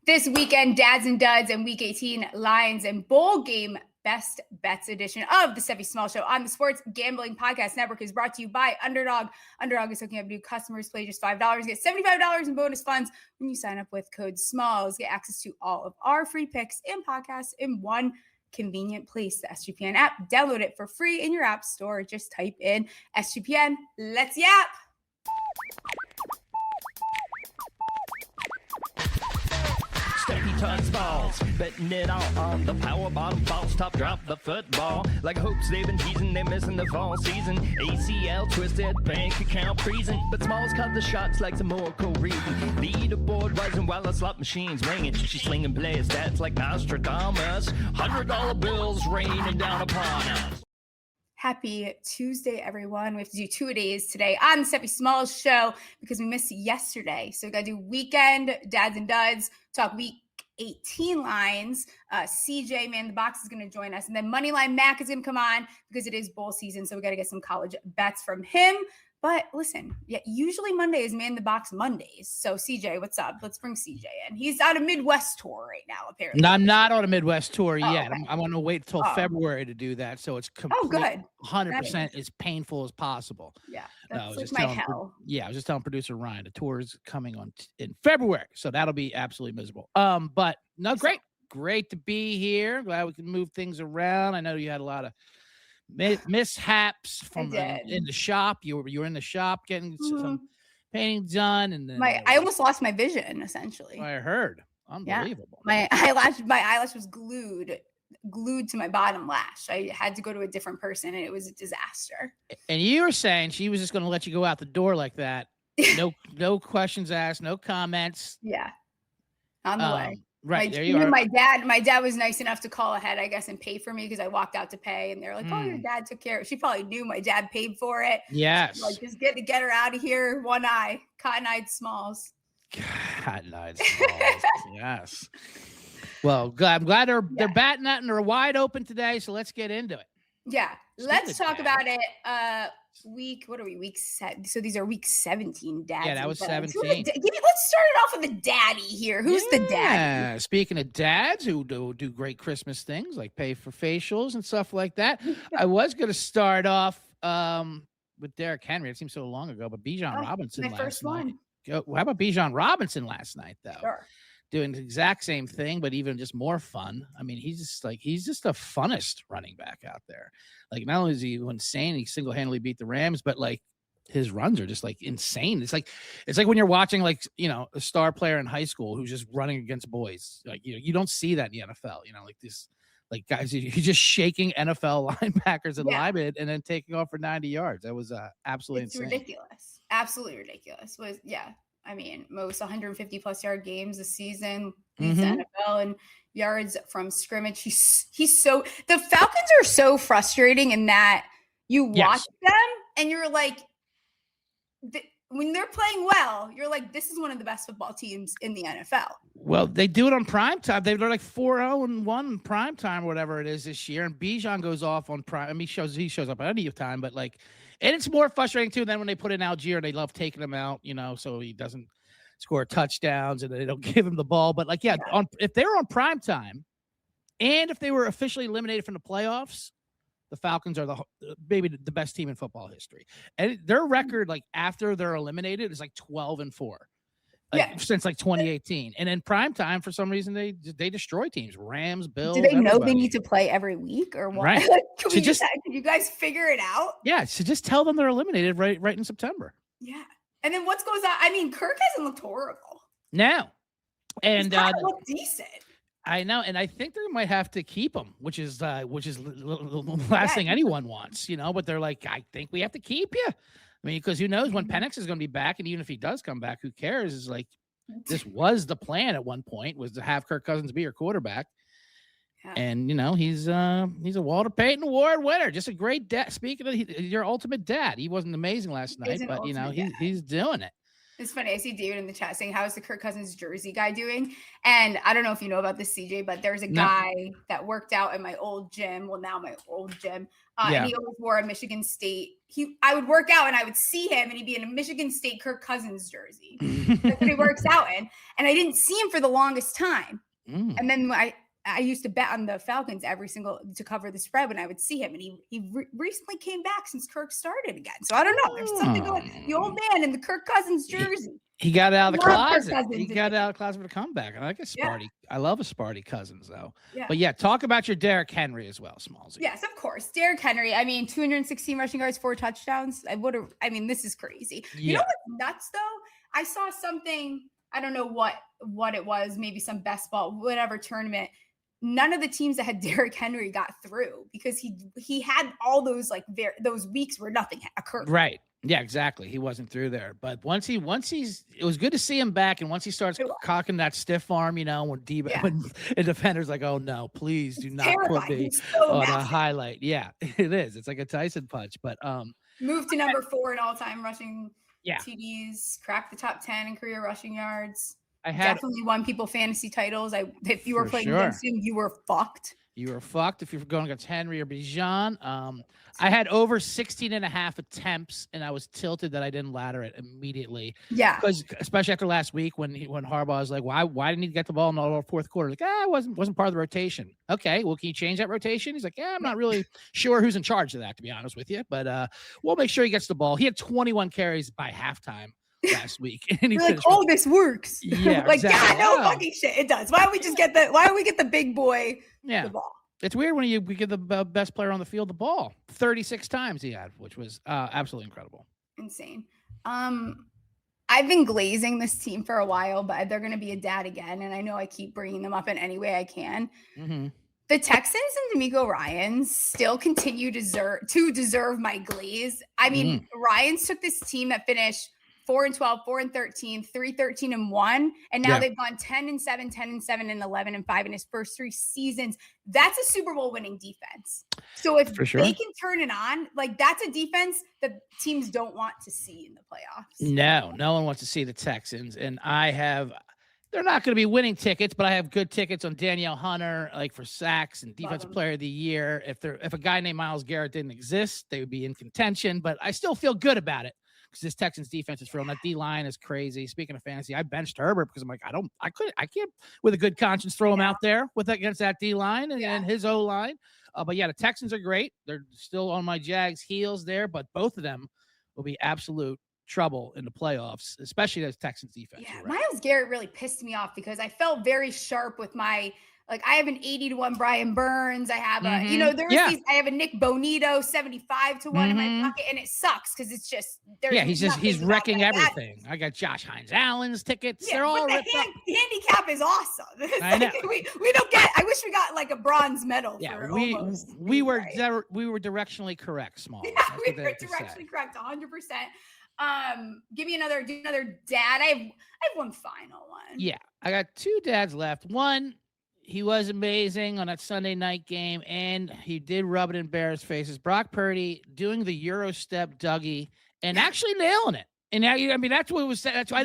This weekend, Dads and Duds and Week 18 Lions and Bowl Game Best Bets edition of the Stephie Smalls Show on the Sports Gambling Podcast Network is brought to you by Underdog. Underdog is hooking up new customers. Play just $5. Get $75 in bonus funds when you sign up with code SMALLS. Get access to all of our free picks and podcasts in one convenient place. The SGPN app. Download it for free in your app store. Just type in SGPN. Let's yap. Stephie touch balls, betting it all on the power bottom falls top drop the football. Like hopes they've been teasing, they're missing the fall season. ACL twisted, bank account freezing, but Smalls cut the shots like some more reason. Leaderboard rising while the slot machine's ringing. She's slinging plays, stats like Nostradamus. $100 bills raining down upon us. Happy Tuesday, everyone. We have to do 2-a-days today on the Stephie Smalls Show because we missed yesterday. So we got to do weekend Dads and Duds, talk Week 18 lines. CJ, man, the box is going to join us. And then Moneyline Mac is going to come on because it is bowl season. So we got to get some college bets from him. But listen, yeah, usually Monday is Man the Box Mondays. So CJ, what's up? Let's bring CJ in. He's on a Midwest tour right now, apparently. No, I'm not on a Midwest tour yet. Okay. I'm going to wait till February to do that. So it's good. 100% as painful as possible. Yeah, that's like my hell. I was just telling producer Ryan, the tour is coming on in February. So that'll be absolutely miserable. But no, great to be here. Glad we can move things around. I know you had a lot of mishaps from in the shop. You were in the shop getting some painting done, and then I almost lost my vision. Essentially, I heard. Unbelievable. Yeah. My eyelash was glued to my bottom lash. I had to go to a different person, and it was a disaster. And you were saying she was just going to let you go out the door like that. No questions asked, no comments. Yeah, on the way. Right, there you are. My dad was nice enough to call ahead, I guess, and pay for me because I walked out to pay, and they're like, "Oh, your dad took care of it." She probably knew my dad paid for it. Yes. Like, just get her out of here. One eye, cotton-eyed Smalls. Cotton-eyed Smalls. Yes. Well, I'm glad they're batting that and they're wide open today. So let's get into it. Yeah, let's talk about it. What are we? Week 7. So these are Week 17 dads. Yeah, that was 17. Let's start it off with a daddy here. Who's the daddy? Speaking of dads who do great Christmas things like pay for facials and stuff like that, I was going to start off with Derrick Henry. It seems so long ago, but Bijan Robinson my first one. How about Bijan Robinson last night, though? Sure. Doing the exact same thing, but even just more fun. I mean, he's just the funnest running back out there. Like, not only is he insane, he single-handedly beat the Rams, but like his runs are just like insane. It's like when you're watching a star player in high school who's just running against boys. Like, you don't see that in the NFL. Like this, like guys, you're just shaking NFL linebackers and linemen and then taking off for 90 yards. That was absolutely insane. Ridiculous. Absolutely ridiculous. I mean, most 150-plus yard games this season, leads the NFL and yards from scrimmage. The Falcons are so frustrating in that you watch them and you're like, when they're playing well, you're like, this is one of the best football teams in the NFL. Well, they do it on prime time. They're like 4-0-1 prime time or whatever it is this year. And Bijan goes off on prime. I mean, he shows up at any time, but and it's more frustrating too than when they put in Algier. They love taking him out, so he doesn't score touchdowns and they don't give him the ball. But if they were on prime time, and if they were officially eliminated from the playoffs, the Falcons are maybe the best team in football history. And their record, after they're eliminated, is 12-4. Since 2018. And in prime time, for some reason, they destroy teams. Rams, Bills. Do they know they need to play every week or what? Right. Can you guys figure it out? Yeah. So just tell them they're eliminated right in September. Yeah. And then what goes on? I mean, Kirk hasn't looked horrible. No. And looked decent. I know. And I think they might have to keep him, which is the last thing anyone wants, but they're like, I think we have to keep you. I mean, because who knows when Penix is going to be back, and even if he does come back, who cares? Is this was the plan at one point, was to have Kirk Cousins be your quarterback, and he's a Walter Payton Award winner, just a great dad. Speaking of your ultimate dad, he wasn't amazing last night, but he's doing it. It's funny. I see David in the chat saying, "How's the Kirk Cousins jersey guy doing?" And I don't know if you know about this, CJ, but there's a guy that worked out at my old gym. Well, now my old gym, and he always wore a Michigan State. I would work out and I would see him, and he'd be in a Michigan State Kirk Cousins jersey. That's what he works out in, and I didn't see him for the longest time. And then I used to bet on the Falcons to cover the spread when I would see him. And he recently came back since Kirk started again. So I don't know. There's something going. The old man in the Kirk Cousins jersey. He got out of the closet. He got out of the closet for the comeback. I like a Sparty. Yeah. I love a Sparty Cousins, though. Yeah. But talk about your Derrick Henry as well, Smallsy. Yes, of course. Derrick Henry. 216 rushing yards, 4 touchdowns. This is crazy. Yeah. You know what's nuts, though? I saw something. I don't know what it was. Maybe some best ball, whatever tournament. None of the teams that had Derrick Henry got through because he had all those those weeks where nothing occurred. Right. Yeah, exactly. He wasn't through there. But once it was good to see him back. And once he starts cocking that stiff arm, when when a defender's like, oh no, please do not put me on a highlight. Yeah, it is. It's like a Tyson punch. But moved to number 4 in all-time rushing TDs, cracked the top 10 in career rushing yards. Definitely won people fantasy titles. If you were playing against him, you were fucked. You were fucked if you were going against Henry or Bijan. I had over 16.5 attempts, and I was tilted that I didn't ladder it immediately. Yeah. Because especially after last week when Harbaugh was like, why didn't he get the ball in the fourth quarter? Like, it wasn't part of the rotation. Okay, well, can you change that rotation? He's like, I'm not really sure who's in charge of that, to be honest with you. But we'll make sure he gets the ball. He had 21 carries by halftime last week. And he like, this works. Yeah. Exactly. God, no fucking shit. It does. Why don't we just get the big boy the ball? It's weird when we give the best player on the field the ball 36 times he had, which was absolutely incredible. Insane. I've been glazing this team for a while, but they're going to be a dad again. And I know I keep bringing them up in any way I can. Mm-hmm. The Texans and D'Amico Ryans still continue to deserve my glaze. Ryans took this team that finished 4-12, 4-13, 3-13-1, and now they've gone 10-7, 10-7, and 11-5 in his first 3 seasons. That's a Super Bowl winning defense. So if they can turn it on, that's a defense that teams don't want to see in the playoffs. No one wants to see the Texans, and they're not going to be winning tickets, but I have good tickets on Danielle Hunter, for sacks and defensive player of the year. If a guy named Myles Garrett didn't exist, they would be in contention, but I still feel good about it. This Texans defense is real. That D line is crazy. Speaking of fantasy, I benched Herbert because I'm like, I can't with a good conscience throw him out there against that D line and his O line. But the Texans are great. They're still on my Jags' heels there, but both of them will be absolute trouble in the playoffs, especially those Texans defense. Yeah, Myles Garrett really pissed me off because I felt very sharp with my. I have an 80-1 Brian Burns. I have I have a Nick Bonito 75-1 in my pocket, and it sucks because it's just he's wrecking everything. I got Josh Hines Allen's tickets. They're all ripped up. The handicap is awesome. I know. we don't get. I wish we got a bronze medal. Yeah, for we were directionally correct, Small. Yeah, we were directionally correct, 100%. Give me another dad. I have one final one. Yeah, I got 2 dads left. One. He was amazing on that Sunday night game, and he did rub it in Bears' faces. Brock Purdy doing the Euro step Dougie and actually nailing it. And that's what it was. That's why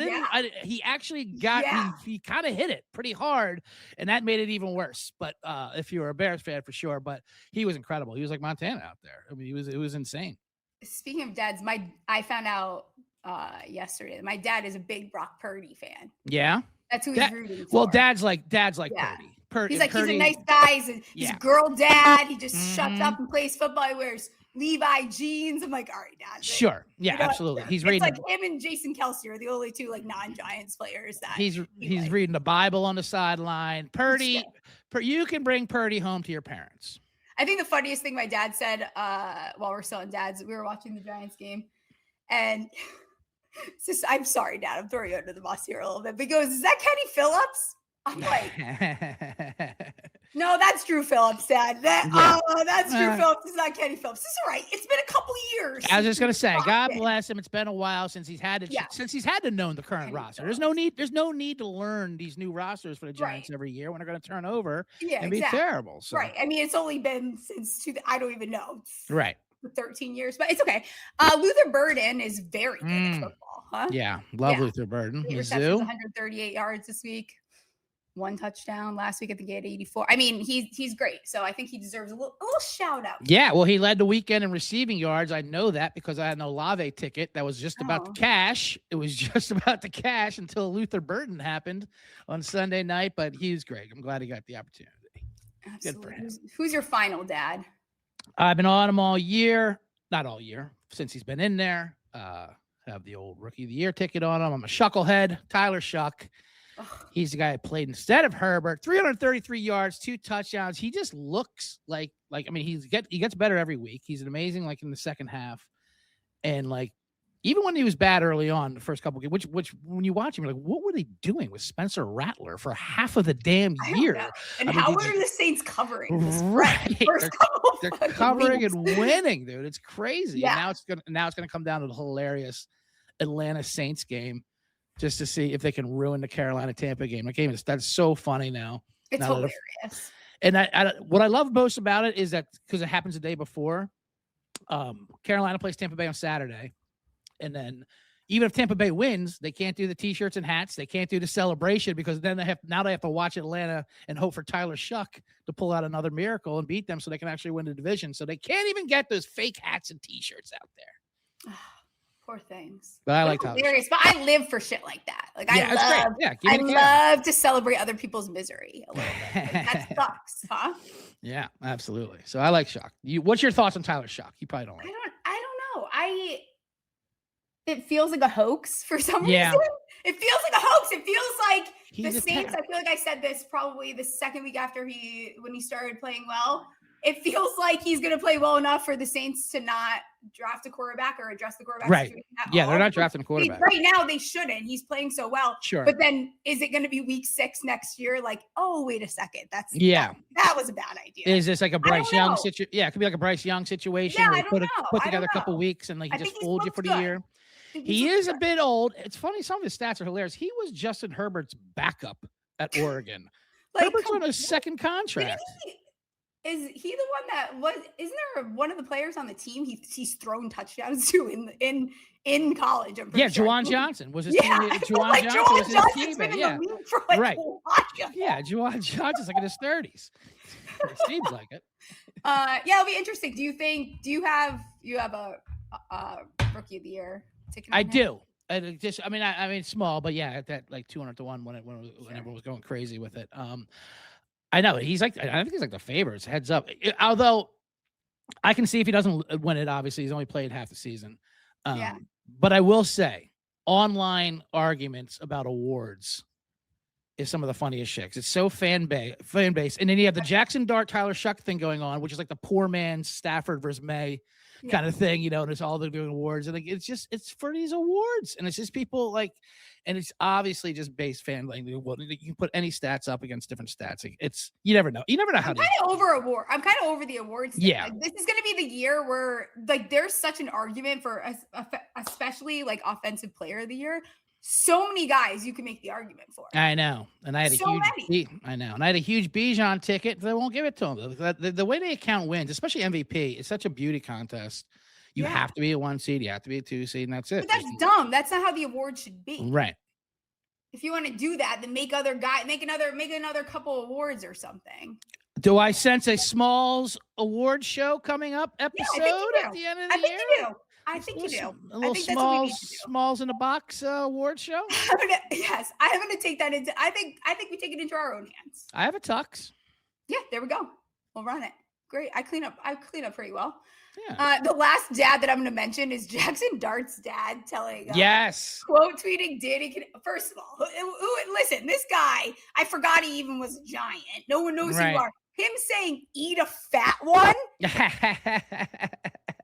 he actually got. He kind of hit it pretty hard, and that made it even worse. But if you were a Bears fan, for sure. But he was incredible. He was like Montana out there. It was insane. Speaking of dads, I found out yesterday that my dad is a big Brock Purdy fan. Yeah, that's who he's rooting for. Well, dad's like Purdy. He's a nice guy. He's a girl dad. He just shuts up and plays football. He wears Levi jeans. I'm like, all right, dad. Sure. Yeah, absolutely. He's reading. It's him and Jason Kelce are the only 2 non-Giants players that he's reading the Bible on the sideline. Purdy, you can bring Purdy home to your parents. I think the funniest thing my dad said while we're still on dads, we were watching the Giants game, and I'm sorry, Dad, I'm throwing you under the bus here a little bit. But he goes, "Is that Kenny Phillips?" I'm like, no, that's Drew Phillips, Dad. That's Drew Phillips. It's not Kenny Phillips. It's all right. It's been a couple years. I was just gonna say, God bless him. It's been a while since he's had to know the current roster. There's no need to learn these new rosters for the Giants every year when they're gonna turn over and be terrible. So. Right. It's only been since I don't even know. Right. for 13 years, but it's okay. Luther Burden is very good at football, huh? Yeah, love Luther Burden. 8 receptions, 138 yards this week. 1 touchdown last week. I think he had 84. I mean, he's great. So I think he deserves a little shout out. Yeah, well, he led the weekend in receiving yards. I know that because I had an Olave ticket that was just about to cash. It was just about to cash until Luther Burden happened on Sunday night, but he was great. I'm glad he got the opportunity. Absolutely. Good for him. Who's your final dad? I've been on him all year. Not all year, since he's been in there. Have the old Rookie of the Year ticket on him. I'm a Shucklehead, Tyler Shuck. He's the guy that played instead of Herbert. 333 yards, 2 touchdowns. He just looks like I mean, he gets better every week. He's an amazing, like in the second half, and like even when he was bad early on, the first couple games, which when you watch him, you're like, what were they doing with Spencer Rattler for half of the damn year? And how are the Saints covering? Right, they're covering and winning, dude. It's crazy. Yeah. And now it's gonna come down to the hilarious Atlanta Saints game. Just to see if they can ruin the Carolina-Tampa game. That's so funny now. It's hilarious. And what I love most about it is that because it happens the day before, Carolina plays Tampa Bay on Saturday. And then even if Tampa Bay wins, they can't do the T-shirts and hats. They can't do the celebration because then they have to watch Atlanta and hope for Tyler Shuck to pull out another miracle and beat them so they can actually win the division. So they can't even get those fake hats and T-shirts out there. Poor things. But I like hilarious. But I live for shit like that. Like I love to celebrate other people's misery a little bit. Like, that sucks, huh? Yeah, absolutely. So I like Shuck. What's your thoughts on Tyler Shuck? You probably don't like. I don't know. It feels like a hoax for some reason. It feels like a hoax. It feels like the Saints. I feel like I said this probably the second week after when he started playing well. It feels like he's going to play well enough for the Saints to not draft a quarterback or address the quarterback. Right. Yeah, they're not drafting a quarterback. Right now, they shouldn't. He's playing so well. Sure. But then is it going to be week 6 next year? Like, oh, wait a second. That was a bad idea. Is this like a Bryce Young situation? Yeah, it could be like a Bryce Young situation. Yeah, where put together a couple weeks and like he just fooled you for the year. He is a bit old. It's funny. Some of his stats are hilarious. He was Justin Herbert's backup at Oregon. Herbert's on a second contract. Is he the one that was? Isn't there one of the players on the team he's thrown touchdowns to in college? Yeah, Jaren Johnson was his team. Jaren Johnson was his teammate. Yeah, for right. Yeah, Jaren Johnson's like in his 30s. It seems like it. Yeah, it'll be interesting. Do you have a Rookie of the Year ticket? I do. I mean, small, but yeah, at that like 200-1 when everyone was going crazy with it. I know I think he's like the favorites. Heads up. Although I can see if he doesn't win it, obviously he's only played half the season. But I will say online arguments about awards is some of the funniest shit. It's so fan base. And then you have the Jackson Dart, Tyler Shuck thing going on, which is like the poor man's Stafford versus May kind of thing, and it's all they're doing awards. And like, it's for these awards. And it's just people like, and it's obviously just base fan language. You can put any stats up against different stats. It's you never know. You never know how. I'm kind of over the awards thing. Yeah, like, this is going to be the year where like there's such an argument for especially like offensive player of the year. So many guys you can make the argument for. I know, and I had a huge Bijan ticket. They won't give it to him. The way they count wins, especially MVP, it's such a beauty contest. You have to be a 1 seed, you have to be a 2 seed, and that's it. But that's dumb. That's not how the award should be. Right. If you want to do that, then make another couple awards or something. Do I sense a Smalls award show coming up episode at the end of the year? I think you do. A little Smalls in a Box award show? Yes. I'm going to take that into, I think we take it into our own hands. I have a tux. Yeah, there we go. We'll run it. Great. I clean up pretty well. Yeah. The last dad that I'm going to mention is Jackson Dart's dad telling quote tweeting Danny. First of all, listen, this guy, I forgot he even was a giant. No one knows who you are. Him saying eat a fat one.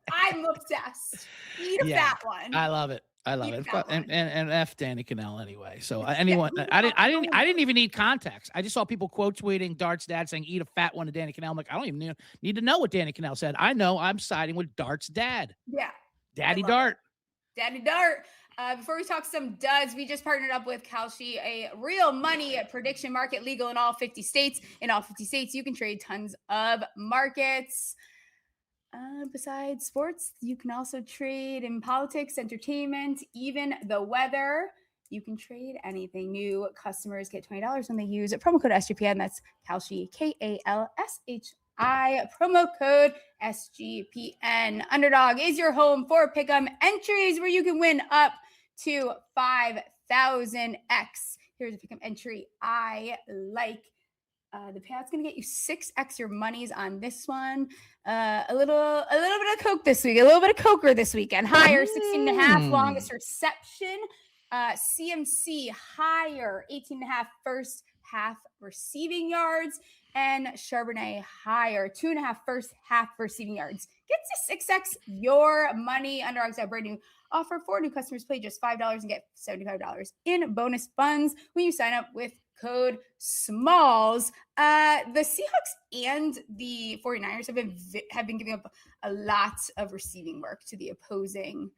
I'm obsessed. Eat a fat one. I love it. And F Danny Cannell anyway. So I didn't even need context. I just saw people quote tweeting Dart's dad saying "eat a fat one" to Danny Cannell. I'm like, I don't even need to know what Danny Cannell said. I know I'm siding with Dart's dad. Yeah, Daddy Dart. Daddy Dart. Before we talk some duds, we just partnered up with Kelce, a real money prediction market, legal in all 50 states. In all 50 states, you can trade tons of markets. Besides sports, you can also trade in politics, entertainment, even the weather. You can trade anything. New customers get $20 when they use promo code SGPN. That's Kalshi, Kalshi. Promo code SGPN. Underdog is your home for pick'em entries where you can win up to 5,000x. Here's a pick'em entry I like. The payout's going to get you 6x your monies on this one. A little bit of Coke this week. A little bit of Coker this weekend. Higher, 16.5. Longest reception. CMC higher, 18.5 first half receiving yards. And Charbonnet higher, 2.5 first half receiving yards. Get to 6x your money. Underdog's got brand new offer for new customers. Play just $5 and get $75 in bonus funds when you sign up with code SMALLS. The Seahawks and the 49ers have been giving up a lot of receiving work to the opposing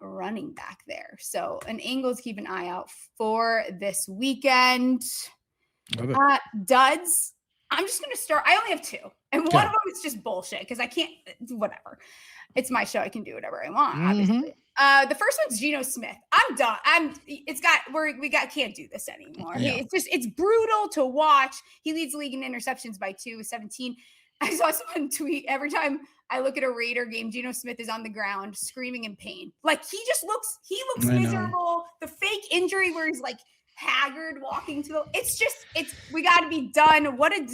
running back there. So an angle to keep an eye out for this weekend. Duds. I'm just going to start. I only have two. And one of them is just bullshit because I can't, whatever. It's my show. I can do whatever I want, obviously. The first one's Geno Smith. I'm done. Can't do this anymore. Yeah. It's brutal to watch. He leads the league in interceptions by 2 with 17. I saw someone tweet, every time I look at a Raider game, Geno Smith is on the ground screaming in pain. Like he looks miserable. The fake injury where he's like haggard walking to we got to be done. What a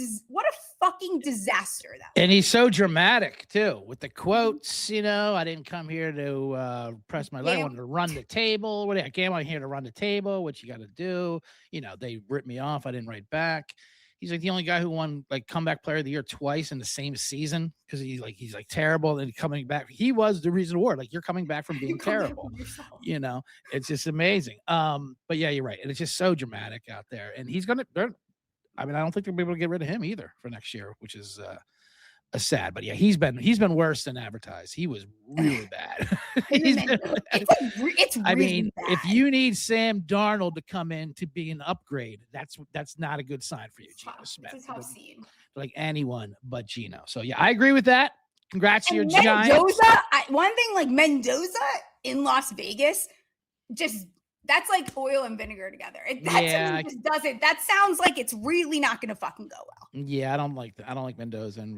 fucking disaster that was. And he's so dramatic too with the quotes, I didn't come here to press my leg. I wanted to run the table. I came out here to run the table. What you got to do? They ripped me off. I didn't write back. He's like the only guy who won like comeback player of the year twice in the same season because he's terrible and coming back. He was the reason why. Like you're coming back from being terrible. It's just amazing. But yeah, you're right. And it's just so dramatic out there. And I don't think they'll be able to get rid of him either for next year, which is a sad. But yeah, he's been worse than advertised. He was really bad. It's really bad. If you need Sam Darnold to come in to be an upgrade, that's not a good sign for you, Geno Smith. It's a tough scene. Like anyone but Geno. So yeah, I agree with that. Congrats to your Giants. Mendoza, one thing like Mendoza in Las Vegas, that's like oil and vinegar together. Just doesn't. That sounds like it's really not going to fucking go well. Yeah, I don't like that. I don't like Mendoza and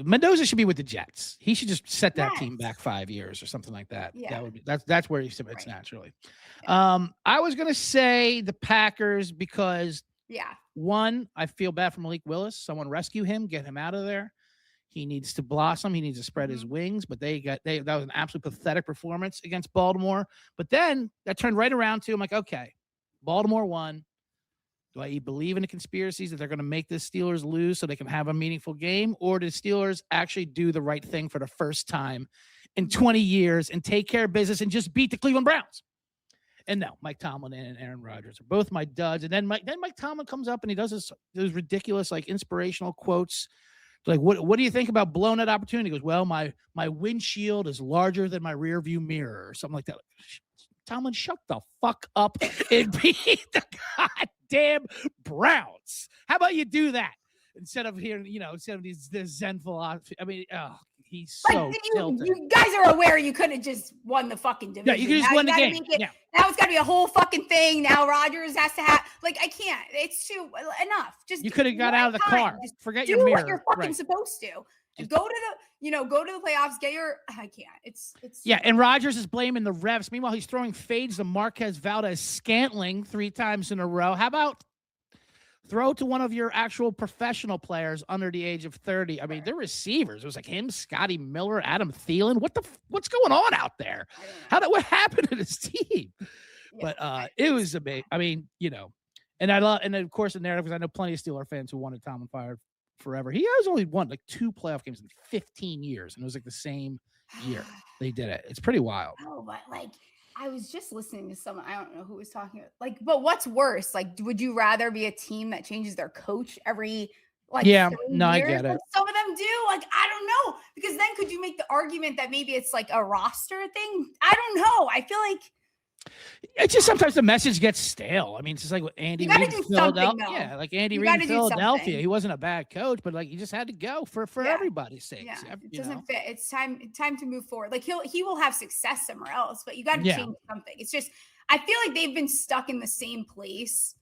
Mendoza should be with the Jets. He should just set that team back 5 years or something like that. Yeah, that's where he submits naturally. Yeah. I was going to say the Packers because one, I feel bad for Malik Willis. Someone rescue him, get him out of there. He needs to blossom. He needs to spread his wings, but that was an absolute pathetic performance against Baltimore. But then that turned right around to, I'm like, okay, Baltimore won. Do I believe in the conspiracies that they're going to make the Steelers lose so they can have a meaningful game? Or did Steelers actually do the right thing for the first time in 20 years and take care of business and just beat the Cleveland Browns? And no, Mike Tomlin and Aaron Rodgers are both my duds. And then Mike Tomlin comes up and he does those ridiculous, like inspirational quotes. Like, what do you think about blowing that opportunity? He goes, well, my windshield is larger than my rear view mirror or something like that. Tomlin, shut the fuck up and beat the goddamn Browns. How about you do that instead of this Zen philosophy? I mean, he's so tilted. You guys are aware you could have just won the fucking division. Yeah, you could just won the game. Now it's got to be a whole fucking thing. Now Rodgers has to have, I can't. It's too enough. Just you could have got out of the car. Just forget your mirror. Do what you're fucking supposed to. Just go to the playoffs. I can't. It's yeah. And Rodgers is blaming the refs. Meanwhile, he's throwing fades to Marquez Valdez-Scantling 3 times in a row. How about throw to one of your actual professional players under the age of 30? I mean, they're receivers. It was like him, Scotty Miller, Adam Thielen. What's going on out there? What happened to this team? Yeah, but it was amazing. I mean, and and of course the narrative, because I know plenty of Steeler fans who wanted Tomlin fired forever. He has only won like 2 playoff games in 15 years, and it was like the same year they did it. It's pretty wild. Oh, but I was just listening to someone, I don't know who was talking about, but what's worse? Would you rather be a team that changes their coach every 3 years? I get it. Some of them do. I don't know, because then could you make the argument that maybe it's like a roster thing? I don't know. I feel like It's just sometimes the message gets stale. I mean, it's just like Andy You gotta Reid do in something, Philadelphia. though. Yeah, like Andy You Reid in gotta do Philadelphia. something. He wasn't a bad coach, but like he just had to go for Yeah. everybody's sake. Yeah, it you know? doesn't fit. It's time to move forward. Like he will have success somewhere else, but you got to Yeah. change something. It's just I feel like they've been stuck in the same place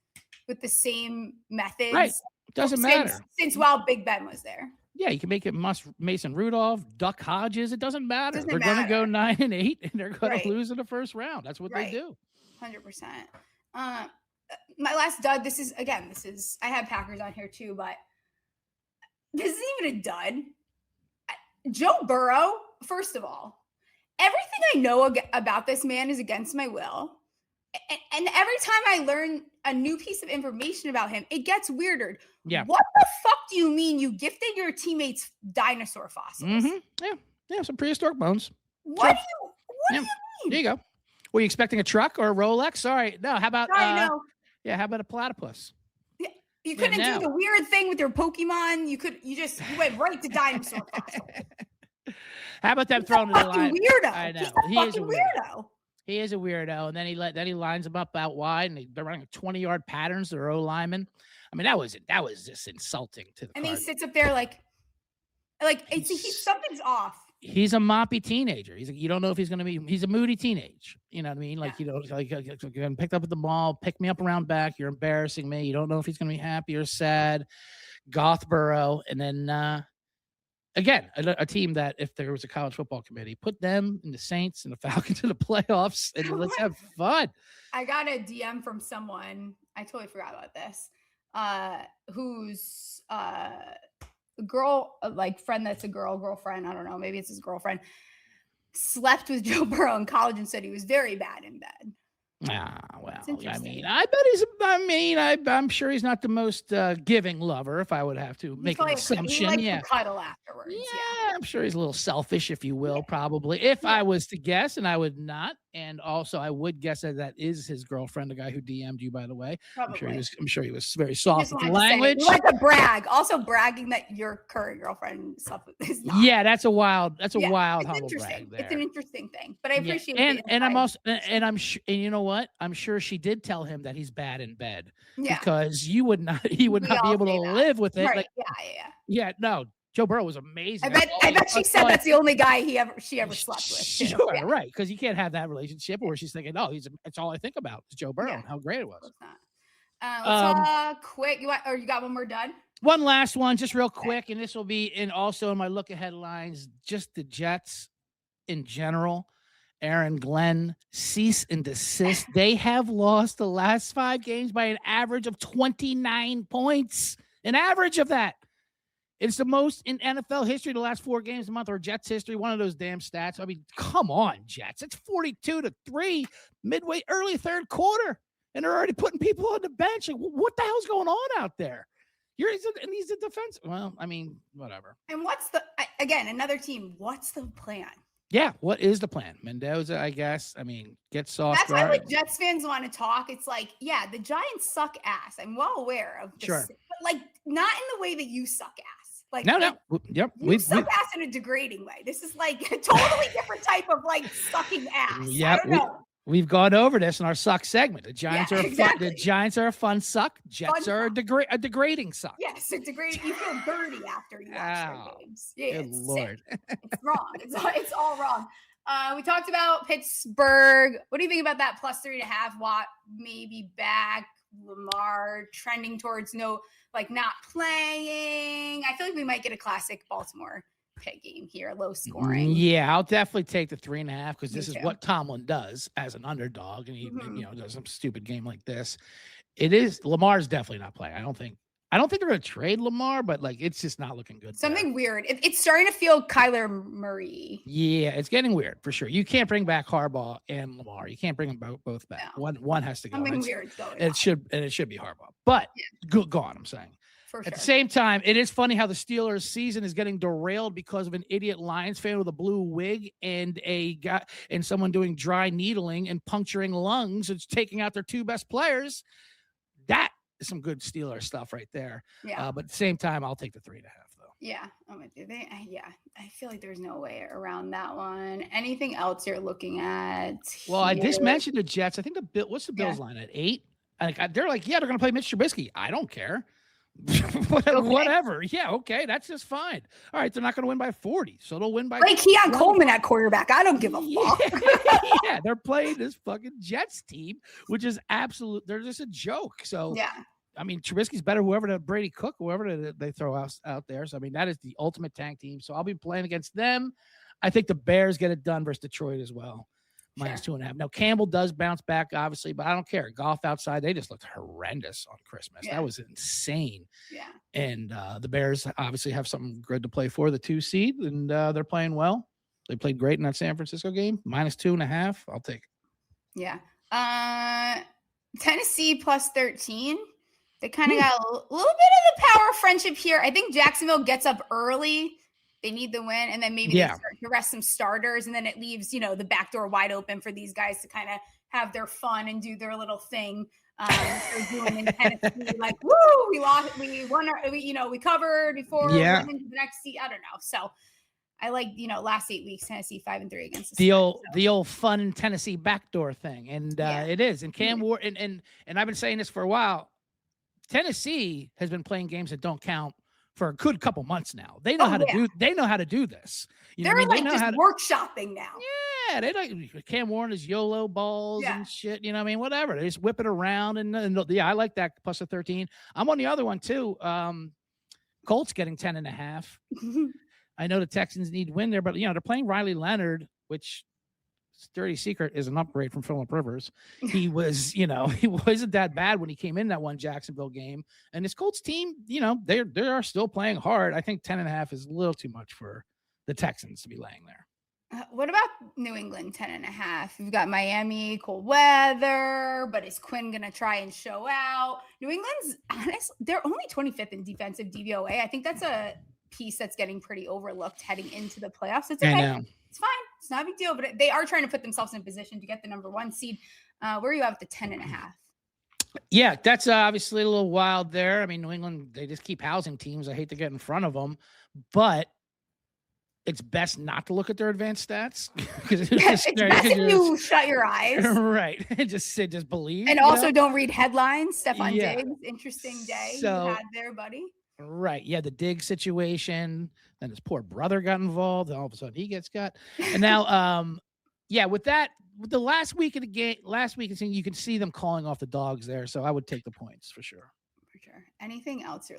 with the same methods. Right. Doesn't matter. Since while Big Ben was there. Yeah, you can make it Mason Rudolph, Duck Hodges. It doesn't matter. Doesn't They're going to go 9-8, and they're going Right. to lose in the first round. That's what they do. 100%. My last dud. This is I have Packers on here too, but this isn't even a dud. Joe Burrow. First of all, everything I know about this man is against my will. And every time I learn a new piece of information about him, it gets weirder. Yeah. What the fuck do you mean you gifted your teammates dinosaur fossils? Mm-hmm. Yeah, some prehistoric bones. What do you mean? There you go. Were you expecting a truck or a Rolex? Sorry. No, how about No. Yeah, how about a platypus? Yeah, you couldn't do the weird thing with your Pokemon. You went right to dinosaur fossil. How about them throwing it in line? Weirdo. I know. He's a fucking weirdo. He is a weirdo, and then he lines them up out wide, and they're running 20-yard patterns. They're O linemen. I mean, that was just insulting to the. And Cardinals. he sits up there like something's off. He's a moppy teenager. You don't know if he's going to be. He's a moody teenage. You know what I mean? Like you're getting picked up at the mall, pick me up around back. You're embarrassing me. You don't know if he's going to be happy or sad. Goth Burrow, and then. Again, a team that if there was a college football committee, put them and the Saints and the Falcons in the playoffs and let's have fun. I got a DM from someone. I totally forgot about this. Who's a girl, like friend that's a girlfriend. I don't know. Maybe it's his girlfriend. Slept with Joe Burrow in college and said he was very bad in bed. Well, I mean, I'm sure he's not the most giving lover, if I would have to make an assumption. To cuddle afterwards. Yeah, I'm sure he's a little selfish, if you will, probably. If I was to guess, and I would not, and also I would guess that is his girlfriend, the guy who DM'd you, by the way. Probably. I'm sure he was very soft with the language. You like to brag. Also bragging that your current girlfriend slept with is not. Yeah, that's a wild it's humble brag there. It's an interesting thing, but I appreciate it. And I'm also, and I'm sure, and you know what? I'm sure she did tell him that he's bad in bed because he would not be able to live with it. Right. Like, yeah. No, Joe Burrow was amazing. I bet she said that's the only guy she ever slept with. Sure, right? Because you can't have that relationship where she's thinking, "Oh, it's all I think about is Joe Burrow and how great it was." Let's talk quick. You got one more done? One last one, just real quick, and this will be also in my look ahead lines. Just the Jets in general. Aaron Glenn, cease and desist. They have lost the last 5 games by an average of 29 points. An average of that. It's the most in NFL history, the last 4 games a month, or Jets history, one of those damn stats. I mean, come on, Jets. It's 42-3 midway, early third quarter, and they're already putting people on the bench. Like, what the hell's going on out there? He's a defense. Well, I mean, whatever. And another team, what's the plan? Yeah, what is the plan? Mendoza, I guess. I mean, get soft. That's why Jets fans want to talk. It's like, yeah, the Giants suck ass. I'm well aware of this. Sure. But like not in the way that you suck ass. Like no. Yep. You suck ass in a degrading way. This is like a totally different type of like sucking ass. Yeah, we've gone over this in our suck segment. The Giants are the Giants are a fun suck. Jets are a degrading suck. Yes, a degrading. You feel dirty after you watch their games. Yeah, good Lord. It's wrong. It's all wrong. We talked about Pittsburgh. What do you think about that plus 3.5? Watt maybe back. Lamar trending towards not playing. I feel like we might get a classic Baltimore pit game here, low scoring. Yeah, I'll definitely take the 3.5 because this is what Tomlin does as an underdog, and he does some stupid game like this. Lamar's definitely not playing. I don't think they're going to trade Lamar, but like it's just not looking good. Something weird. It's starting to feel Kyler Murray. Yeah, it's getting weird for sure. You can't bring back Harbaugh and Lamar. You can't bring them both back. No. One has to go. Something weird going on. It should be Harbaugh, but go on. I'm saying. For sure. At the same time, it is funny how the Steelers' season is getting derailed because of an idiot Lions fan with a blue wig and someone doing dry needling and puncturing lungs. It's taking out their 2 best players. That is some good Steelers stuff right there. Yeah. But at the same time, I'll take the 3.5 though. Yeah, I'm with you. I feel like there's no way around that one. Anything else you're looking at? Well, I just here? mentioned the Jets. I think what's the Bills line at 8? They're like, yeah, they're going to play Mitch Trubisky. I don't care. Whatever. Yeah, okay, that's just fine. All right, they're not going to win by 40, so they'll win by. Like Keon Coleman at quarterback. I don't give a fuck. Yeah, they're playing this fucking Jets team, which is absolute. They're just a joke. So Yeah. I mean, Trubisky's better. Whoever the Brady Cook, whoever they throw out there. So I mean, that is the ultimate tank team. So I'll be playing against them. I think the Bears get it done versus Detroit as well. -2.5. Now Campbell does bounce back, obviously, but I don't care. Goff outside, they just looked horrendous on Christmas. Yeah. That was insane. Yeah. And the Bears obviously have something good to play for, the 2 seed, and they're playing well. They played great in that San Francisco game. -2.5. I'll take it. Yeah. Tennessee +13. They kind of got a little bit of the power friendship here. I think Jacksonville gets up early. They need the win, and then maybe they start to rest some starters, and then it leaves, the back door wide open for these guys to kind of have their fun and do their little thing. They're doing in Tennessee, like, woo, we lost, we won, we covered before we went into the next seat. I don't know. So I like, last 8 weeks, Tennessee 5-3 against the old fun Tennessee backdoor thing, and it is. And Cam Ward, and I've been saying this for a while. Tennessee has been playing games that don't count for a good couple months now. They know how to do. They know how to do this. They're like just workshopping now. Yeah, they like Cam Warren is YOLO balls and shit. You know what I mean? Whatever. They just whip it around and I like that +13. I'm on the other one too. Colts getting 10.5. I know the Texans need to win there, but they're playing Riley Leonard, which dirty secret is an upgrade from Phillip Rivers. He was, he wasn't that bad when he came in that one Jacksonville game. And this Colts team, they are still playing hard. I think 10.5 is a little too much for the Texans to be laying there. What about New England 10.5? We've got Miami, cold weather, but is Quinn going to try and show out? New England's honest, they're only 25th in defensive DVOA. I think that's a piece that's getting pretty overlooked heading into the playoffs. It's okay. I know. It's fine. It's not a big deal, but they are trying to put themselves in a position to get the number 1 seed. Where are you at with the 10.5? Yeah, that's obviously a little wild there. I mean, New England, they just keep housing teams. I hate to get in front of them, but it's best not to look at their advanced stats. It's best if you shut your eyes. Right. Just believe. And also don't read headlines. Stephon Diggs, interesting day you had there, buddy. Right. Yeah, the Diggs situation. Then his poor brother got involved. And all of a sudden he gets cut. And now, with the last week of the game, you can see them calling off the dogs there. So I would take the points for sure. For sure. Anything else you're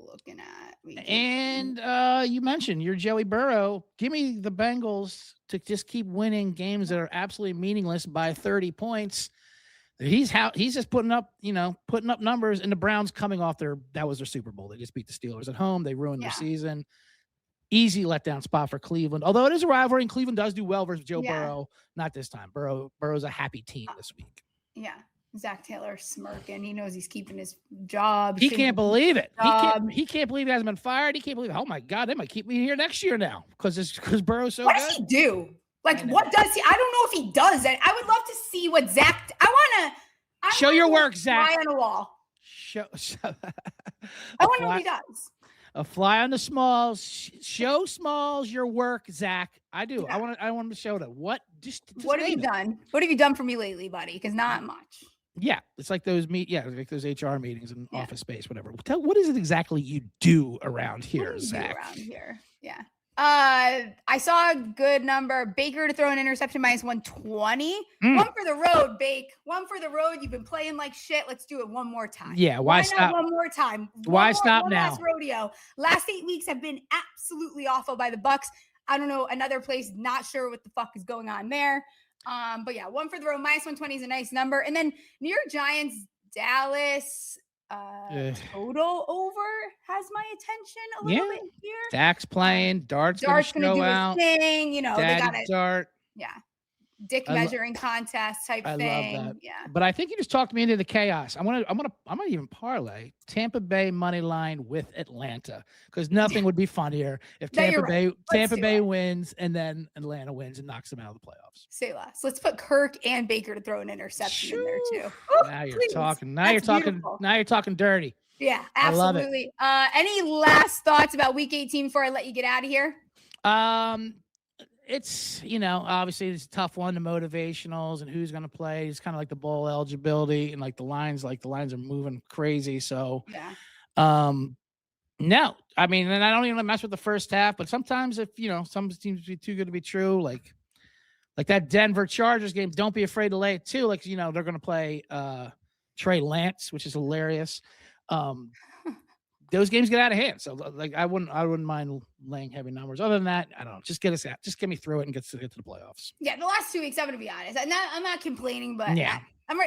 looking at? And you mentioned your Joey Burrow. Give me the Bengals to just keep winning games that are absolutely meaningless by 30 points. He's just putting up numbers, and the Browns coming off that was their Super Bowl. They just beat the Steelers at home. They ruined their season. Easy letdown spot for Cleveland. Although it is a rivalry, and Cleveland does do well versus Joe Burrow. Not this time. Burrow's a happy team this week. Yeah. Zach Taylor smirking. He knows he's keeping his job. He can't believe it. He can't believe he hasn't been fired. He can't believe, oh my God, they might keep me here next year now because Burrow's so good. What does he do? Like, what does he? I don't know if he does it. I would love to see what Zach. I show your work, Zach. Fly on a wall. I want to know what he does. A fly on the Smalls. Show Smalls your work, Zach. I do. Yeah. I want him to show that. What? Just what have you done? What have you done for me lately, buddy? Because not much. Yeah, it's like those like those HR meetings in office space, whatever. What is it exactly you do around here, Zach? Around here, yeah. I saw a good number. Baker to throw an interception -120. One for the road, Bake. One for the road. You've been playing like shit. Let's do it one more time. Yeah, why stop? One more time. Why stop now? Last rodeo. Last 8 weeks have been absolutely awful by the Bucs. I don't know. Another place, not sure what the fuck is going on there. But yeah, one for the road. -120 is a nice number. And then New York Giants, Dallas. Total over has my attention a little bit here. Dak's playing. Dart's gonna do his thing. They got it. Dart. Yeah. Dick measuring contest type thing. Love that. Yeah. But I think you just talked me into the chaos. I might even parlay Tampa Bay money line with Atlanta because nothing would be funnier if Tampa Bay wins and then Atlanta wins and knocks them out of the playoffs. Say less. Let's put Kirk and Baker to throw an interception in there too. Now you're talking. Now you're talking dirty. Yeah, I love it. absolutely. Any last thoughts about Week 18 before I let you get out of here? It's, obviously it's a tough one, the motivationals and who's going to play. It's kind of like the bowl eligibility and the lines are moving crazy. So, Yeah. no, I mean, and I don't even mess with the first half, but sometimes if, some teams be too good to be true, like that Denver Chargers game, don't be afraid to lay it too. They're going to play Trey Lance, which is hilarious. Those games get out of hand. So I wouldn't mind laying heavy numbers. Other than that, I don't know. Just get us out. Just get me through it and get to the playoffs. Yeah, the last 2 weeks, I'm going to be honest. I'm not complaining, but yeah. I'm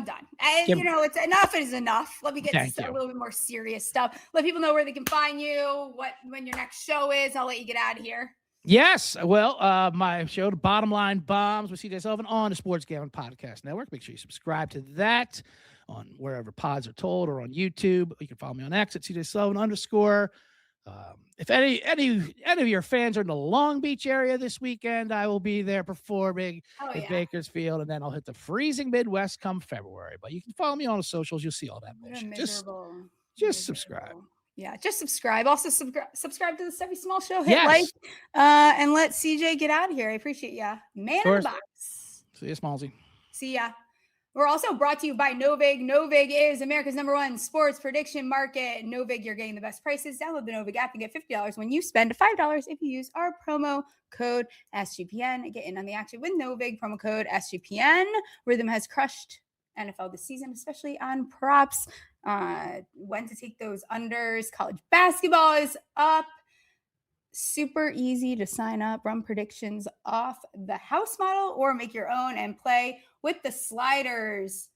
done. And, it's enough is enough. Let me get to a little bit more serious stuff. Let people know where they can find you, when your next show is. I'll let you get out of here. Yes. Well, my show, The Bottom Line Bombs with CJ Sullivan on the Sports Gambling Podcast Network. Make sure you subscribe to that on wherever pods are told or on YouTube. You can follow me on X at CJ Sullivan _. If any of your fans are in the Long Beach area this weekend, I will be there performing at Bakersfield, and then I'll hit the freezing Midwest come February. But you can follow me on the socials. You'll see all that bullshit. Just subscribe. Yeah, just subscribe. Also, subscribe to the Stephie Smalls Show. Hit like, and let CJ get out of here. I appreciate ya. Man in the box. See ya, Smallsy. See ya. We're also brought to you by Novig. Novig is America's #1 sports prediction market. Novig, you're getting the best prices. Download the Novig app and get $50 when you spend $5 if you use our promo code SGPN. Get in on the action with Novig, promo code SGPN. Rhythm has crushed NFL this season, especially on props. When to take those unders. College basketball is up. Super easy to sign up, run predictions off the house model, or make your own and play with the sliders.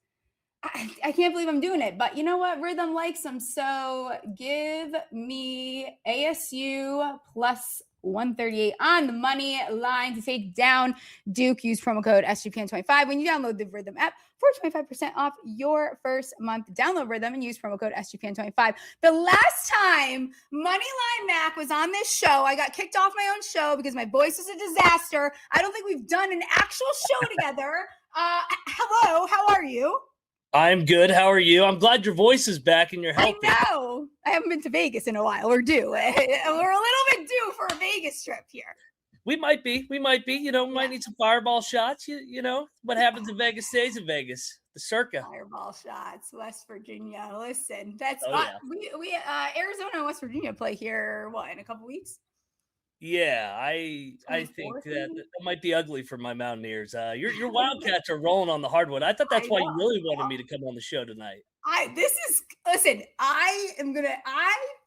I can't believe I'm doing it, but you know what? Rhythm likes them. So give me ASU plus 138 on the money line to take down Duke. Use promo code SGPN25 when you download the Rhythm app for 25% off your first month. Download Rhythm and use promo code SGPN25. The last time Moneyline Mac was on this show, I got kicked off my own show because my voice was a disaster. I don't think we've done an actual show together. Hello, how are you? I'm good. How are you? I'm glad your voice is back and you're healthy. I know. I haven't been to Vegas in a while. We're due. We're a little bit due for a Vegas trip here. We might be. We might need some fireball shots. You know, what happens in Vegas stays in Vegas. The circa. Fireball shots, West Virginia. Listen, that's we Arizona and West Virginia play here, in a couple weeks? Yeah, I think that might be ugly for my Mountaineers. Your Wildcats are rolling on the hardwood. I thought that's why you really wanted me to come on the show tonight. I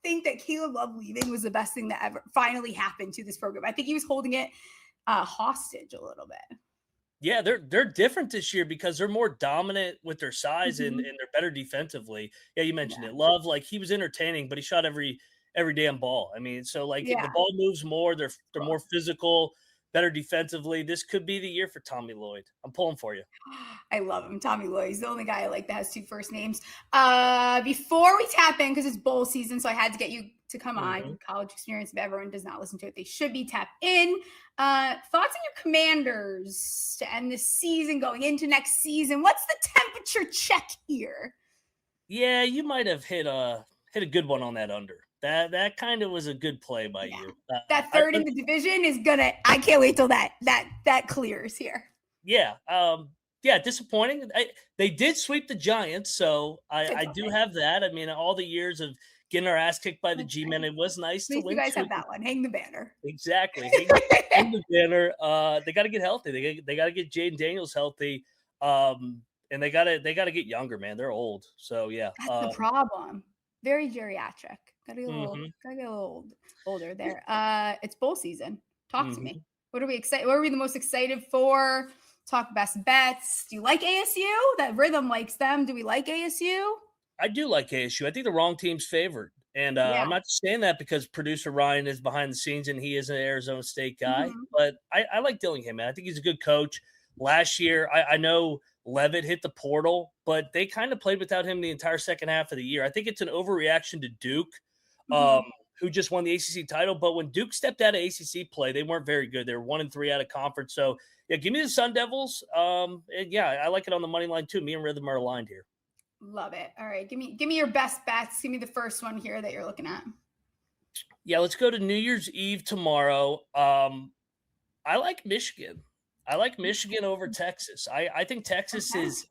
think that Caleb Love leaving was the best thing that ever finally happened to this program. I think he was holding it hostage a little bit. Yeah, they're different this year because they're more dominant with their size and they're better defensively. Yeah, you mentioned it. Love, he was entertaining, but he shot every damn ball. I mean, so the ball moves more. They're more physical, better defensively. This could be the year for Tommy Lloyd. I'm pulling for you. I love him. Tommy Lloyd. He's the only guy I like that has two first names. Before we tap in, because it's bowl season, so I had to get you to come on. College experience. If everyone does not listen to it, they should be tapped in. Thoughts on your Commanders to end this season, going into next season? What's the temperature check here? Yeah, you might have hit a good one on that under. That kind of was a good play by you. That third in the division is I can't wait till that clears here. Yeah. Disappointing. They did sweep the Giants, so I do have that. I mean, all the years of getting our ass kicked by the G-Men, it was nice to win. You guys have that one. Hang the banner. Exactly. Hang the banner. They got to get healthy. They got to get Jaden Daniels healthy. And they got to get younger, man. They're old. So yeah. That's the problem. Very geriatric. Gotta get a little older there. It's bowl season. Talk to me. What are we excited? What are we the most excited for? Talk best bets. Do you like ASU? That Rhythm likes them. Do we like ASU? I do like ASU. I think the wrong team's favored. And I'm not saying that because producer Ryan is behind the scenes and he is an Arizona State guy. But I like Dillingham, man. I think he's a good coach. Last year, I know Levitt hit the portal, but they kind of played without him the entire second half of the year. I think it's an overreaction to Duke, who just won the ACC title. But when Duke stepped out of ACC play, they weren't very good. They were 1-3 out of conference. So, yeah, give me the Sun Devils. I like it on the money line, too. Me and Rhythm are aligned here. Love it. All right. Give me your best bets. Give me the first one here that you're looking at. Yeah, let's go to New Year's Eve tomorrow. I like Michigan. I like Michigan over Texas. I think Texas is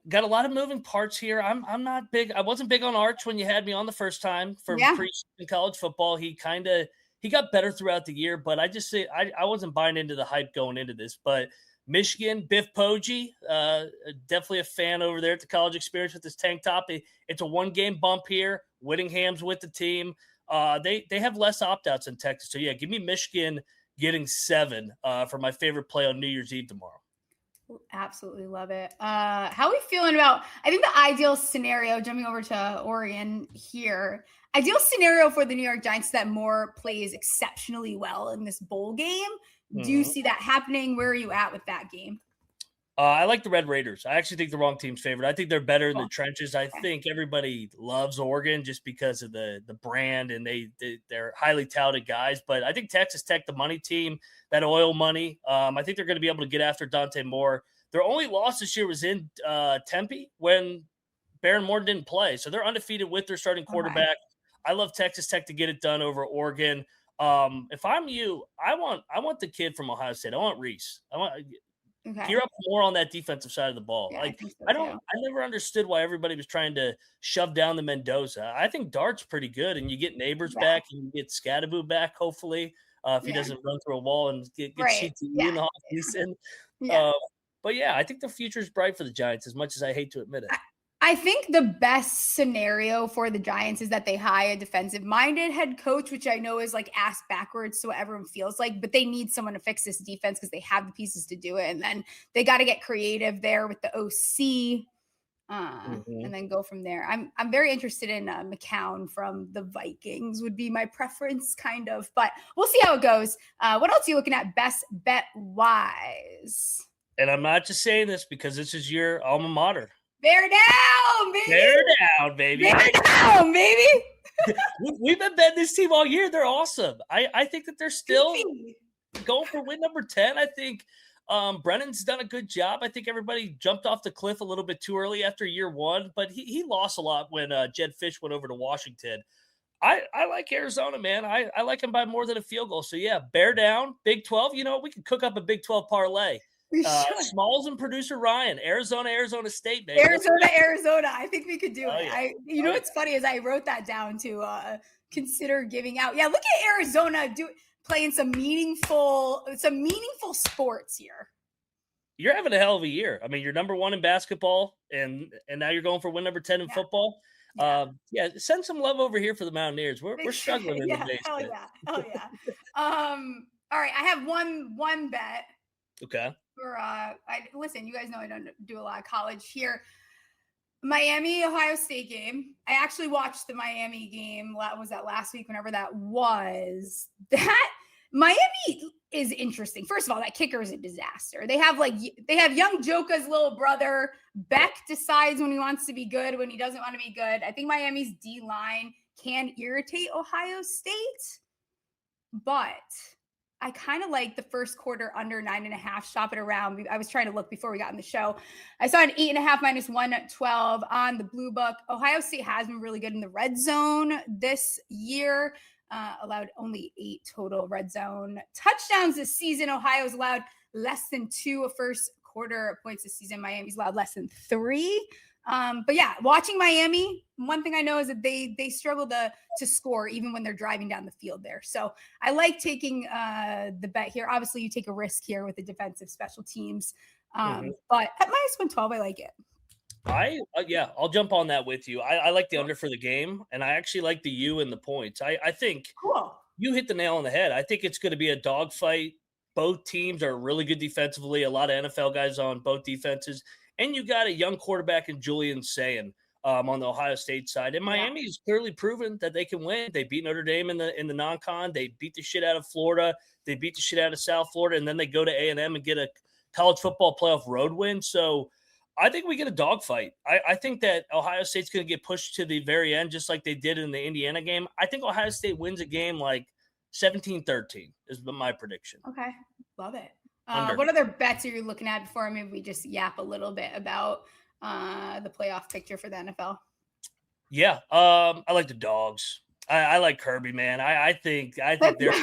got a lot of moving parts here. I'm not big. I wasn't big on Arch when you had me on the first time for preseason college football. He got better throughout the year, but I wasn't buying into the hype going into this. But Michigan, Biff Poggi, definitely a fan over there at the college experience with this tank top. It's a 1-game bump here. Whittingham's with the team. They have less opt-outs in Texas. So, yeah, give me Michigan getting 7 for my favorite play on New Year's Eve tomorrow. Absolutely love it. How are we feeling about, I think the ideal scenario, jumping over to Oregon here, ideal scenario for the New York Giants that Moore plays exceptionally well in this bowl game. Do you see that happening? Where are you at with that game? I like the Red Raiders. I actually think the wrong team's favorite. I think they're better in the trenches. I think everybody loves Oregon just because of the brand and they're highly touted guys. But I think Texas Tech, the money team, that oil money, I think they're going to be able to get after Dante Moore. Their only loss this year was in Tempe when Baron Morton didn't play. So they're undefeated with their starting quarterback. I love Texas Tech to get it done over Oregon. If I'm you, I want the kid from Ohio State. I want Reese. Gear up more on that defensive side of the ball. Yeah, I never understood why everybody was trying to shove down the Mendoza. I think Dart's pretty good, and you get Neighbors back, and you get Scadaboo back, hopefully, if he doesn't run through a wall and get CTE in the offseason. But yeah, I think the future is bright for the Giants, as much as I hate to admit it. I think the best scenario for the Giants is that they hire a defensive-minded head coach, which I know is like ass backwards to what everyone feels like, but they need someone to fix this defense because they have the pieces to do it. And then they got to get creative there with the OC and then go from there. I'm very interested in McCown from the Vikings would be my preference, kind of, but we'll see how it goes. What else are you looking at best bet-wise? And I'm not just saying this because this is your alma mater. Bear down, baby. Bear down, baby. Bear down, baby. We've been betting this team all year. They're awesome. I think that they're still going for win number 10. I think Brennan's done a good job. I think everybody jumped off the cliff a little bit too early after year 1, but he lost a lot when Jed Fish went over to Washington. I like Arizona, man. I like him by more than a field goal. So, yeah, bear down, Big 12. You know, we could cook up a Big 12 parlay. Smalls and producer Ryan, Arizona State, baby. Arizona. I think we could do it. Yeah. What's funny is I wrote that down to consider giving out. Yeah, look at Arizona playing some meaningful sports here. You're having a hell of a year. I mean, you're number 1 in basketball, and now you're going for win number 10 in football. Send some love over here for the Mountaineers. We're struggling in the basement. Hell yeah. All right, I have one bet. Okay. Listen, you guys know I don't do a lot of college here. Miami, Ohio State game. I actually watched the Miami game. Was that last week? Whenever that was. That Miami is interesting. First of all, that kicker is a disaster. They have young Joka's little brother. Beck decides when he wants to be good, when he doesn't want to be good. I think Miami's D-line can irritate Ohio State, but I kind of like the first quarter under 9.5. Shop it around. I was trying to look before we got on the show. I saw an 8.5 minus 112 on the Blue Book. Ohio State has been really good in the red zone this year. Allowed only 8 total red zone touchdowns this season. Ohio's allowed less than 2 a first quarter points this season. Miami's allowed less than 3. But yeah, watching Miami, one thing I know is that they struggle to score even when they're driving down the field there. So I like taking the bet here. Obviously, you take a risk here with the defensive special teams. But at minus 112, I like it. I'll jump on that with you. I like the under for the game, and I actually like the U and the points. I think you hit the nail on the head. I think it's going to be a dogfight. Both teams are really good defensively. A lot of NFL guys on both defenses. And you got a young quarterback in Julian Sayin on the Ohio State side. And Miami has clearly proven that they can win. They beat Notre Dame in the non-con. They beat the shit out of Florida. They beat the shit out of South Florida. And then they go to A&M and get a college football playoff road win. So I think we get a dogfight. I think that Ohio State's going to get pushed to the very end, just like they did in the Indiana game. I think Ohio State wins a game like 17-13 is my prediction. Okay. Love it. What other bets are you looking at before maybe we just yap a little bit about the playoff picture for the NFL? Yeah, I like the dogs. I like Kirby, man. I think they're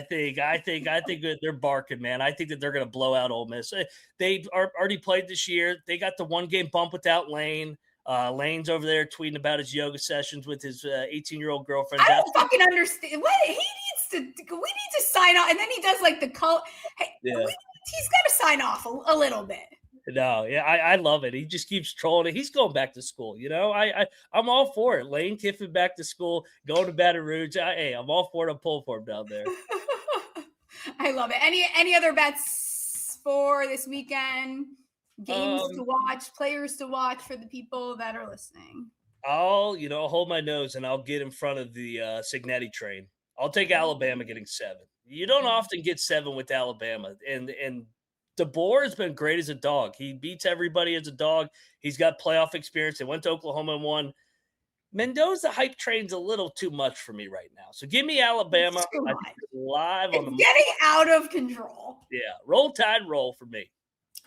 they're barking, man. I think that they're going to blow out Ole Miss. They are already played this year. They got the 1-game bump without Lane. Lane's over there tweeting about his yoga sessions with his 18-year-old girlfriend. I don't fucking understand. What we need to sign off, and then he does like the cult. Hey, he's got to sign off a little bit. No, yeah, I love it. He just keeps trolling it. He's going back to school, you know. I'm all for it. Lane Kiffin back to school, going to Baton Rouge. I'm all for it. I'm pulling for him down there. I love it. Any other bets for this weekend? Games to watch, players to watch for the people that are listening. I'll hold my nose and I'll get in front of the Cignetti train. I'll take Alabama getting 7. You don't often get 7 with Alabama, and DeBoer has been great as a dog. He beats everybody as a dog. He's got playoff experience. They went to Oklahoma and won. Mendoza hype train's a little too much for me right now. So give me Alabama. Live on the getting out of control. Yeah, roll tide, roll for me.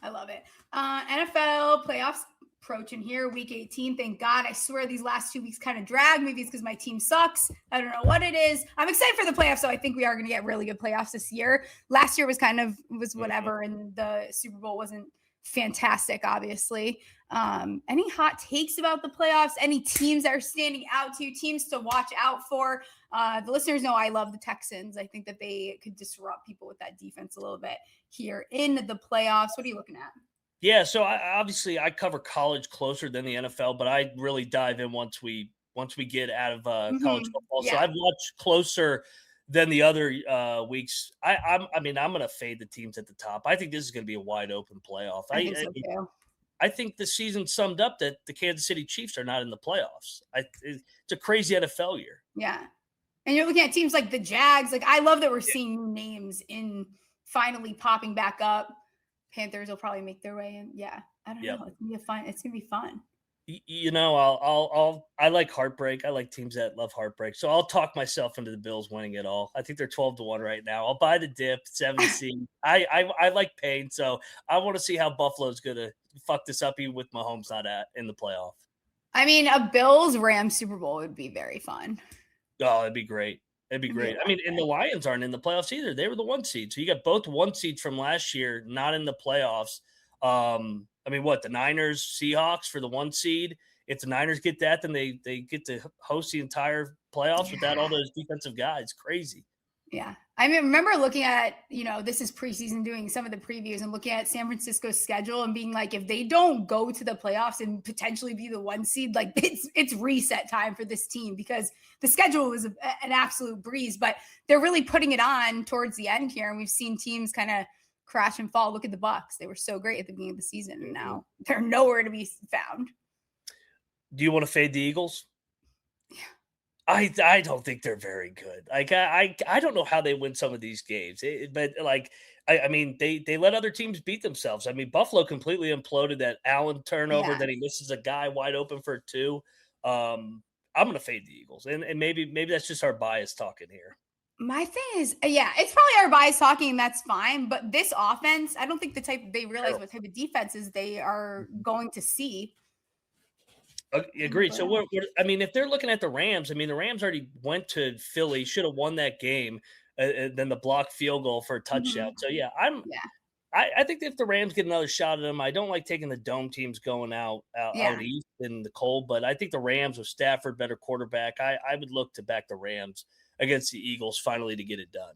I love it. NFL playoffs approaching here, week 18. Thank God. I swear these last 2 weeks kind of drag. Maybe it's because my team sucks. I don't know what it is. I'm excited for the playoffs, so I think we are going to get really good playoffs this year. Last year was whatever, and the Super Bowl wasn't fantastic, obviously. Any hot takes about the playoffs? Any teams that are standing out to you? Teams to watch out for? The listeners know I love the Texans. I think that they could disrupt people with that defense a little bit here in the playoffs. What are you looking at? Yeah, so I cover college closer than the NFL, but I really dive in once we get out of college football. Yeah. So I've watched closer than the other weeks. I'm going to fade the teams at the top. I think this is going to be a wide open playoff. I think the season summed up that the Kansas City Chiefs are not in the playoffs. It's a crazy NFL year. Yeah. And you're looking at teams like the Jags. Like, I love that we're seeing new names in finally popping back up. Panthers will probably make their way in. Yeah. I don't know. It's going to be fun. You know, I like heartbreak. I like teams that love heartbreak. So I'll talk myself into the Bills winning it all. I think they're 12-1 right now. I'll buy the dip, 7 seed. I like pain. So I want to see how Buffalo's going to fuck this up even with Mahomes not in the playoff. I mean, a Bills-Rams Super Bowl would be very fun. Oh, it'd be great. It'd be great. I mean, and the Lions aren't in the playoffs either. They were the 1 seed. So you got both 1 seeds from last year not in the playoffs. I mean, the Niners, Seahawks for the 1 seed. If the Niners get that, then they get to host the entire playoffs without all those defensive guys. Crazy. Yeah. I remember looking at, this is preseason, doing some of the previews and looking at San Francisco's schedule and being like, if they don't go to the playoffs and potentially be the 1 seed, like it's reset time for this team, because the schedule was an absolute breeze, but they're really putting it on towards the end here. And we've seen teams kind of crash and fall. Look at the Bucs. They were so great at the beginning of the season, and now they're nowhere to be found. Do you want to fade the Eagles? Yeah. I don't think they're very good. Like I don't know how they win some of these games, but they let other teams beat themselves. I mean, Buffalo completely imploded that Allen turnover. Then he misses a guy wide open for 2. I'm going to fade the Eagles, and maybe that's just our bias talking here. My thing is, it's probably our bias talking, and that's fine. But this offense, I don't think they realize what type of defenses they are going to see. Agreed. So, if they're looking at the Rams, the Rams already went to Philly, should have won that game, then the blocked field goal for a touchdown. So, I think if the Rams get another shot at them, I don't like taking the dome teams going out east in the cold, but I think the Rams with Stafford, better quarterback, I would look to back the Rams against the Eagles finally to get it done.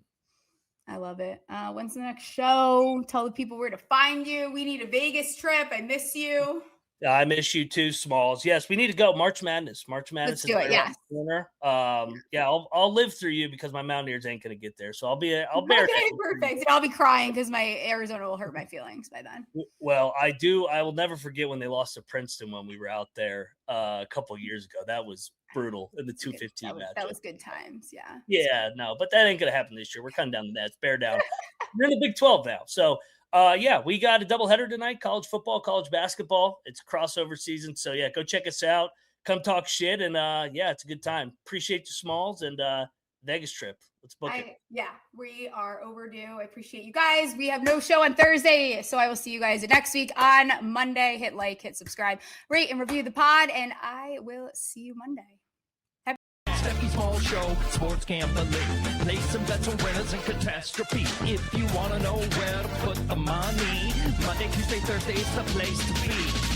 I love it. When's the next show? Tell the people where to find you. We need a Vegas trip. I miss you. I miss you too, Smalls. Yes, we need to go. March Madness. Let's do it. Yeah. I'll live through you because my Mountaineers ain't going to get there. So I'll bear. Okay, perfect. I'll be crying because my Arizona will hurt my feelings by then. Well, I will never forget when they lost to Princeton when we were out there a couple of years ago. That was brutal in the 215 match. That was good times. Yeah. Yeah, no, but that ain't going to happen this year. We're cutting down the nets. Bear down. We're in the Big 12 now. So, we got a doubleheader tonight, college football, college basketball. It's crossover season. So, go check us out. Come talk shit. And, it's a good time. Appreciate you, Smalls. And Vegas trip. Let's book it. Yeah, we are overdue. I appreciate you guys. We have no show on Thursday, so I will see you guys next week on Monday. Hit like, hit subscribe, rate, and review the pod, and I will see you Monday. Stephie Smalls Show, sports gambling. Play some bets on winners and catastrophe. If you want to know where to put the money, Monday, Tuesday, Thursday is the place to be.